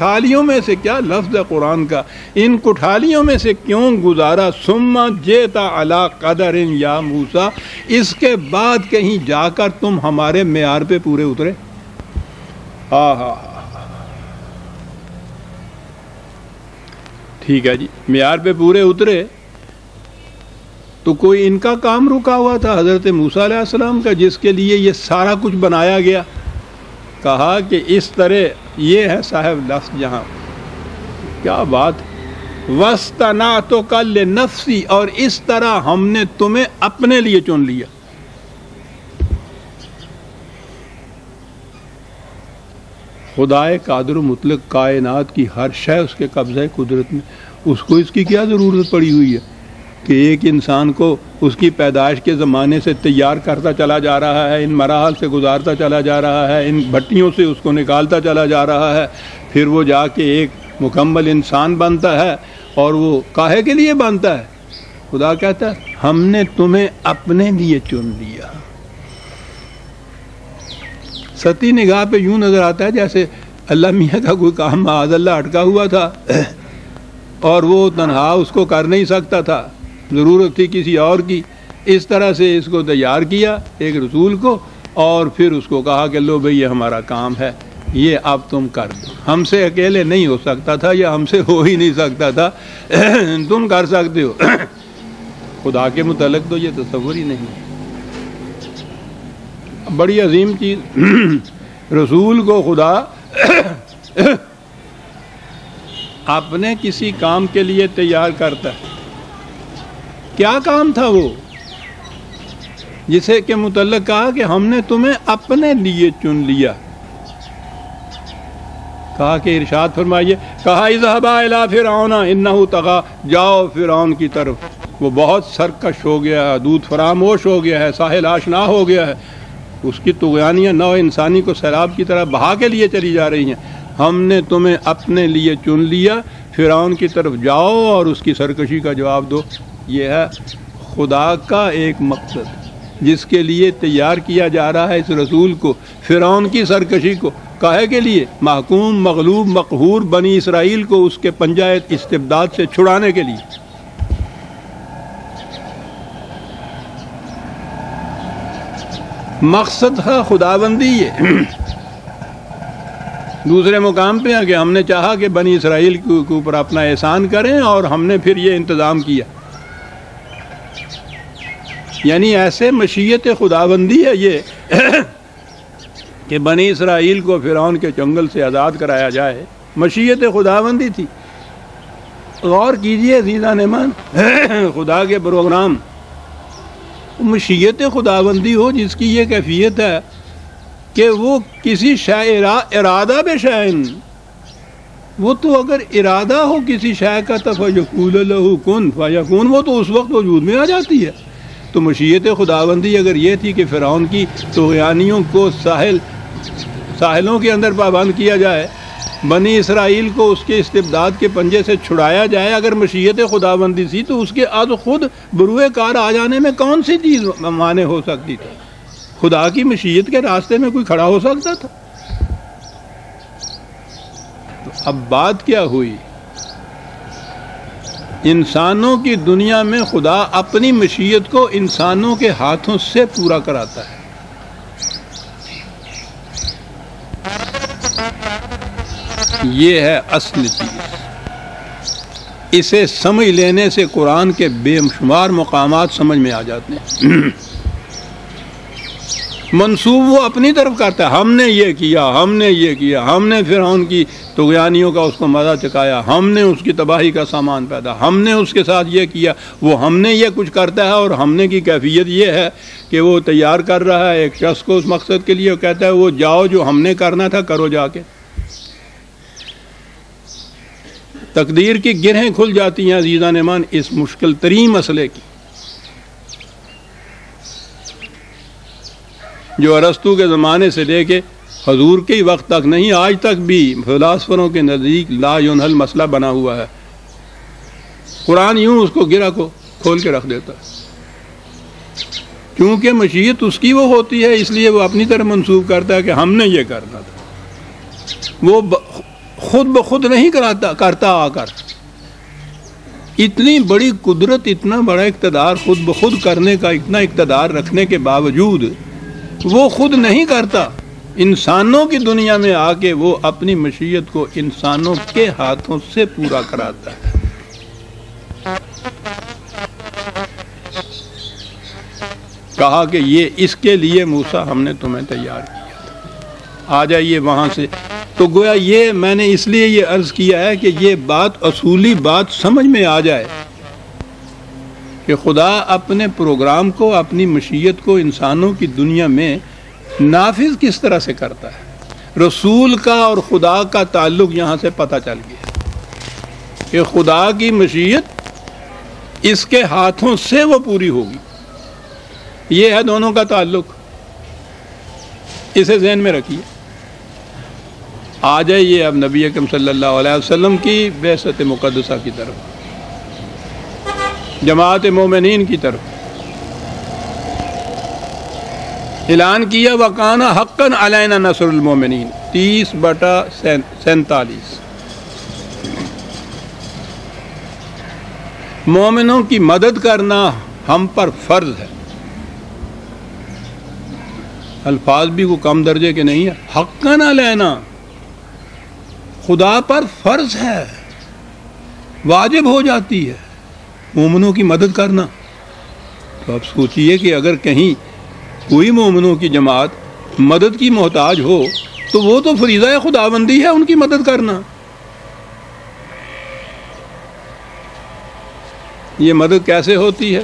کٹھالیوں میں سے، کیا لفظ ہے قرآن کا، ان کٹھالیوں میں سے کیوں گزارا، ثم جئتا علی قدر یا موسیٰ، اس کے بعد کہیں جا کر تم ہمارے معیار پہ پورے اترے. ہاں ہاں ٹھیک ہے جی، معیار پہ پورے اترے تو کوئی ان کا کام رکا ہوا تھا حضرت موسیٰ علیہ السلام کا، جس کے لیے یہ سارا کچھ بنایا گیا. کہا کہ اس طرح یہ ہے صاحب لفظ جہاں، کیا بات، وَاسْتَنَعْتُكَ لِنَفْسِي، اور اس طرح ہم نے تمہیں اپنے لیے چن لیا. خدائے قادر و مطلق کائنات کی ہر شے اس کے قبضہ قدرت میں، اس کو اس کی کیا ضرورت پڑی ہوئی ہے کہ ایک انسان کو اس کی پیدائش کے زمانے سے تیار کرتا چلا جا رہا ہے، ان مراحل سے گزارتا چلا جا رہا ہے، ان بھٹیوں سے اس کو نکالتا چلا جا رہا ہے، پھر وہ جا کے ایک مکمل انسان بنتا ہے. اور وہ کاہے کے لیے بنتا ہے؟ خدا کہتا ہے ہم نے تمہیں اپنے لیے چن لیا. سطحی نگاہ پہ یوں نظر آتا ہے جیسے اللہ میاں کا کوئی کام معاذ اللہ اٹکا ہوا تھا اور وہ تنہا اس کو کر نہیں سکتا تھا، ضرورت تھی کسی اور کی. اس طرح سے اس کو تیار کیا ایک رسول کو، اور پھر اس کو کہا کہ لو بھئی یہ ہمارا کام ہے، یہ اب تم کر دو. ہم سے اکیلے نہیں ہو سکتا تھا، یا ہم سے ہو ہی نہیں سکتا تھا، تم کر سکتے ہو. خدا کے متعلق تو یہ تصور ہی نہیں. بڑی عظیم چیز، رسول کو خدا اپنے کسی کام کے لیے تیار کرتا ہے. کیا کام تھا وہ جسے کے متعلق کہا کہ ہم نے تمہیں اپنے لیے چن لیا؟ کہا کہ ارشاد فرمائیے، کہا اذهبا الی فرعون انہ طغی، جاؤ فرعون کی طرف، وہ بہت سرکش ہو گیا ہے، دودھ فراموش ہو گیا ہے، ساحل آشنا ہو گیا ہے، اس کی طغیانیاں نوع انسانی کو سیلاب کی طرح بہا کے لیے چلی جا رہی ہیں. ہم نے تمہیں اپنے لیے چن لیا، فرعون کی طرف جاؤ اور اس کی سرکشی کا جواب دو. یہ ہے خدا کا ایک مقصد جس کے لیے تیار کیا جا رہا ہے اس رسول کو، فرعون کی سرکشی کو. کاہے کے لیے؟ محکوم مغلوب مقہور بنی اسرائیل کو اس کے پنجہ استبداد سے چھڑانے کے لیے. مقصد ہے خداوندی. یہ دوسرے مقام پہ ہے کہ ہم نے چاہا کہ بنی اسرائیل کے اوپر اپنا احسان کریں اور ہم نے پھر یہ انتظام کیا. یعنی ایسے مشیت خداوندی ہے یہ کہ بنی اسرائیل کو فرعون کے چنگل سے آزاد کرایا جائے. مشیت خداوندی تھی. غور کیجئے عزیزان ایمان، خدا کے پروگرام، مشیت خداوندی ہو جس کی یہ کیفیت ہے کہ وہ کسی شے ارادہ بے شأن، وہ تو اگر ارادہ ہو کسی شے کا تو فیقول لہ کن فیکون، وہ تو اس وقت وجود میں آ جاتی ہے. تو مشیت خداوندی اگر یہ تھی کہ فرعون کی طغیانیوں کو ساحلوں کے اندر پابند کیا جائے، بنی اسرائیل کو اس کے استبداد کے پنجے سے چھڑایا جائے، اگر مشیت خداوندی تھی تو اس کے از خود بروئے کار آ جانے میں کون سی چیز مانے ہو سکتی تھی؟ خدا کی مشیت کے راستے میں کوئی کھڑا ہو سکتا تھا؟ تو اب بات کیا ہوئی؟ انسانوں کی دنیا میں خدا اپنی مشیت کو انسانوں کے ہاتھوں سے پورا کراتا ہے. یہ ہے اصل چیز. اسے سمجھ لینے سے قرآن کے بے شمار مقامات سمجھ میں آ جاتے ہیں. منسوب وہ اپنی طرف کرتا ہے، ہم نے یہ کیا، ہم نے یہ کیا، ہم نے فرعون کی طغیانیوں کا اس کو مزہ چکایا، ہم نے اس کی تباہی کا سامان پیدا، ہم نے اس کے ساتھ یہ کیا، وہ ہم نے یہ کچھ کرتا ہے. اور ہم نے کی کیفیت یہ ہے کہ وہ تیار کر رہا ہے ایک شخص کو اس مقصد کے لیے، وہ کہتا ہے وہ جاؤ جو ہم نے کرنا تھا کرو جا کے. تقدیر کی گرہیں کھل جاتی ہیں عزیزان ایمان اس مشکل ترین مسئلے کی، جو ارسطو کے زمانے سے لے کے حضور کے وقت تک نہیں، آج تک بھی فلاسفروں کے نزدیک لا ينحل مسئلہ بنا ہوا ہے. قرآن یوں اس کو گرہ کو کھول کے رکھ دیتا ہے. کیونکہ مشیت اس کی وہ ہوتی ہے، اس لیے وہ اپنی طرف منسوب کرتا ہے کہ ہم نے یہ کرنا تھا. وہ خود بخود نہیں کرتا آ کر. اتنی بڑی قدرت، اتنا بڑا اقتدار خود بخود کرنے کا اتنا اقتدار رکھنے کے باوجود وہ خود نہیں کرتا. انسانوں کی دنیا میں آ کے وہ اپنی مشیت کو انسانوں کے ہاتھوں سے پورا کراتا ہے. کہا کہ یہ اس کے لیے موسیٰ ہم نے تمہیں تیار کیا تھا، آ جائیے وہاں سے. تو گویا یہ میں نے اس لیے یہ عرض کیا ہے کہ یہ بات، اصولی بات سمجھ میں آ جائے کہ خدا اپنے پروگرام کو، اپنی مشیت کو انسانوں کی دنیا میں نافذ کس طرح سے کرتا ہے. رسول کا اور خدا کا تعلق یہاں سے پتہ چل گیا کہ خدا کی مشیت اس کے ہاتھوں سے وہ پوری ہوگی. یہ ہے دونوں کا تعلق، اسے ذہن میں رکھیے. آ جائیے اب نبی اکرم صلی اللہ علیہ وسلم کی بعثت مقدسہ کی طرف، جماعت مومنین کی طرف. اعلان کیا وَقَانَ حَقًّا عَلَيْنَا نَصْرُ الْمُؤْمِنِينَ 30/47. مومنوں کی مدد کرنا ہم پر فرض ہے. الفاظ بھی وہ کم درجے کے نہیں ہیں. حقاً علینا، خدا پر فرض ہے، واجب ہو جاتی ہے مومنوں کی مدد کرنا. تو اب سوچئے کہ اگر کہیں کوئی مومنوں کی جماعت مدد کی محتاج ہو تو وہ تو فریضہ خداوندی ہے ان کی مدد کرنا. یہ مدد کیسے ہوتی ہے؟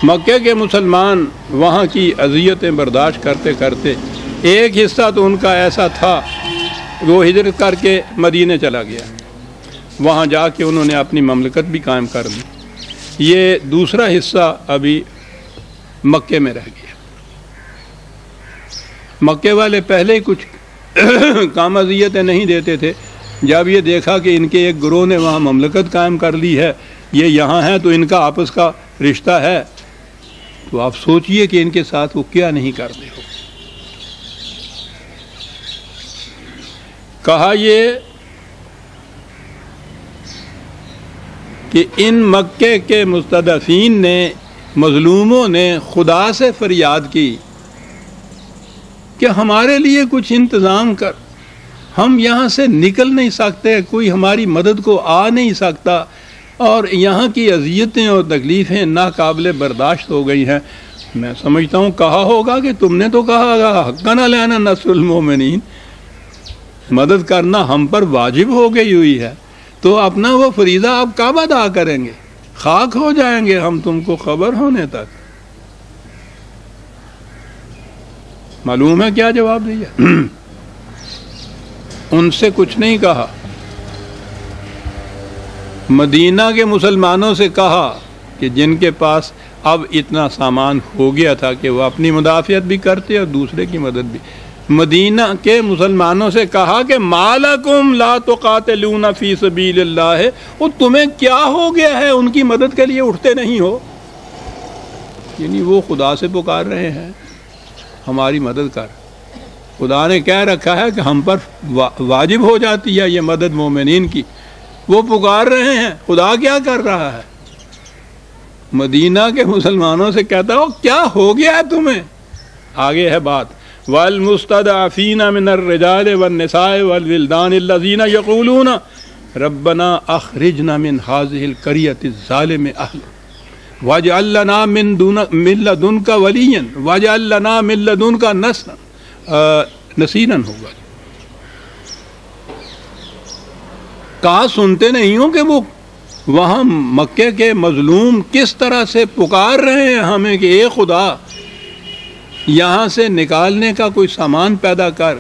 مکے کے مسلمان وہاں کی اذیتیں برداشت کرتے کرتے ایک حصہ تو ان کا ایسا تھا وہ ہجرت کر کے مدینے چلا گیا، وہاں جا کے انہوں نے اپنی مملکت بھی قائم کر لی. یہ دوسرا حصہ ابھی مکے میں رہ گیا. مکے والے پہلے ہی کچھ کام اذیتیں نہیں دیتے تھے. جب یہ دیکھا کہ ان کے ایک گروہ نے وہاں مملکت قائم کر لی ہے، یہ یہاں ہیں تو ان کا آپس کا رشتہ ہے، تو آپ سوچئے کہ ان کے ساتھ وہ کیا نہیں کرتے ہو. کہا یہ کہ ان مکے کے مستضعفین نے، مظلوموں نے خدا سے فریاد کی کہ ہمارے لیے کچھ انتظام کر، ہم یہاں سے نکل نہیں سکتے، کوئی ہماری مدد کو آ نہیں سکتا، اور یہاں کی اذیتیں اور تکلیفیں ناقابل برداشت ہو گئی ہیں. میں سمجھتا ہوں کہا ہوگا کہ تم نے تو کہا حقاً علینا نصر المومنین، مدد کرنا ہم پر واجب ہو گئی ہوئی ہے، تو اپنا وہ فریضہ آپ کب ادا کریں گے؟ خاک ہو جائیں گے ہم تم کو خبر ہونے تک. معلوم ہے کیا جواب دیا؟ ان سے کچھ نہیں کہا. مدینہ کے مسلمانوں سے کہا کہ جن کے پاس اب اتنا سامان ہو گیا تھا کہ وہ اپنی مدافعت بھی کرتے اور دوسرے کی مدد بھی. مدینہ کے مسلمانوں سے کہا کہ مالکم لا تقاتلون فی سبیل اللہ، وہ تمہیں کیا ہو گیا ہے ان کی مدد کے لیے اٹھتے نہیں ہو؟ یعنی وہ خدا سے پکار رہے ہیں ہماری مدد کر. خدا نے کہہ رکھا ہے کہ ہم پر واجب ہو جاتی ہے یہ مدد مومنین کی، وہ پکار رہے ہیں. خدا کیا کر رہا ہے؟ مدینہ کے مسلمانوں سے کہتا ہو کیا ہو گیا ہے تمہیں؟ آگے ہے بات والمستضعفین من الرجال والنساء والولدان الذین یقولون ربنا اخرجنا من هذه القرية الظالم اهلها واجعل لنا من لدنك وليا واجعل لنا من لدنك نصيرا ہوگا. کہا سنتے نہیں ہو کہ وہ وہاں مکے کے مظلوم کس طرح سے پکار رہے ہیں ہمیں کہ اے خدا یہاں سے نکالنے کا کوئی سامان پیدا کر،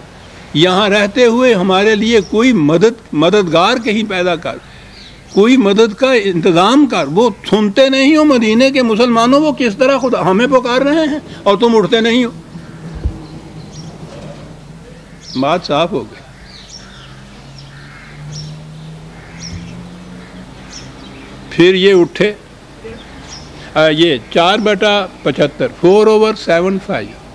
یہاں رہتے ہوئے ہمارے لیے کوئی مددگار کہیں پیدا کر، کوئی مدد کا انتظام کر. وہ سنتے نہیں ہو مدینے کے مسلمانوں، وہ کس طرح خدا ہمیں پکار رہے ہیں اور تم اٹھتے نہیں ہو. بات صاف ہو گئی. پھر یہ اٹھے، یہ 4/75 4/75